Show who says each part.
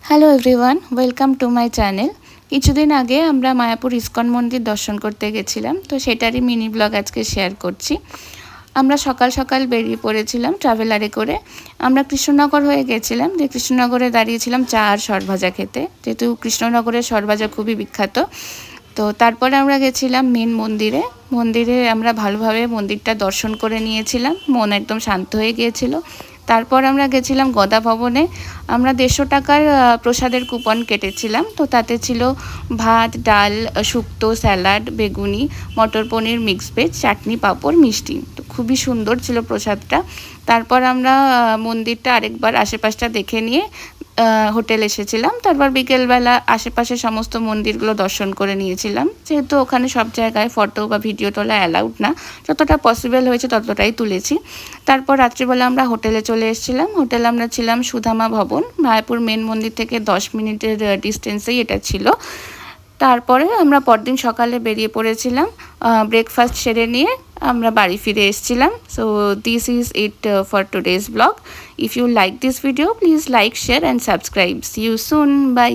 Speaker 1: Hello everyone, welcome to my channel. কিছুদিন আগে আমরা মায়াপুর ইস্কন মন্দির দর্শন করতে গেছিলাম, তো সেটারই মিনি ব্লগ আজকে শেয়ার করছি। আমরা সকাল সকাল বেরিয়ে পড়েছিলাম ট্রাভেলারে করে। আমরা কৃষ্ণনগর হয়ে গেছিলাম, যে কৃষ্ণনগরে দাঁড়িয়েছিলাম চা আর সরভাজা খেতে, যেহেতু কৃষ্ণনগরের সরভাজা খুবই বিখ্যাত। তো তারপরে আমরা গেছিলাম মেন মন্দিরে। মন্দিরে আমরা ভালোভাবে মন্দিরটা দর্শন করে নিয়েছিলাম, মন একদম শান্ত হয়ে গিয়েছিল। তারপর আমরা গেছিলাম গদা ভবনে। আমরা 150 টাকার প্রসাদের কুপন কেটেছিলাম, তো তাতে ছিল ভাত, ডাল, শুক্তো, স্যালাড, বেগুনি, মটর পনির, মিক্স ভেজ, চাটনি, পাঁপড়, মিষ্টি। তো খুবই সুন্দর ছিল প্রসাদটা। তারপর আমরা মন্দিরটা আরেকবার আশেপাশটা দেখে নিয়ে হোটেল এসেছিলাম। তারপর বিকেলবেলা আশেপাশে সমস্ত মন্দিরগুলো দর্শন করে নিয়েছিলাম, যেহেতু ওখানে সব জায়গায় ফটো বা ভিডিও তোলা অ্যালাউড না, যতটা পসিবল হয়েছে ততটাই তুলেছি। তারপর রাত্রিবেলা আমরা হোটেলে চলে এসেছিলাম। হোটেলে আমরা ছিলাম সুধামা ভবন, মায়াপুর মেন মন্দির থেকে 10 মিনিটের ডিস্টেন্সেই এটা ছিল। তারপরে আমরা পরদিন সকালে বেরিয়ে পড়েছিলাম, ব্রেকফাস্ট সেরে নিয়ে আমরা বাড়ি ফিরে এসেছিলাম। So this is it for today's blog. If you like this video, please like, share and subscribe. See you soon, by.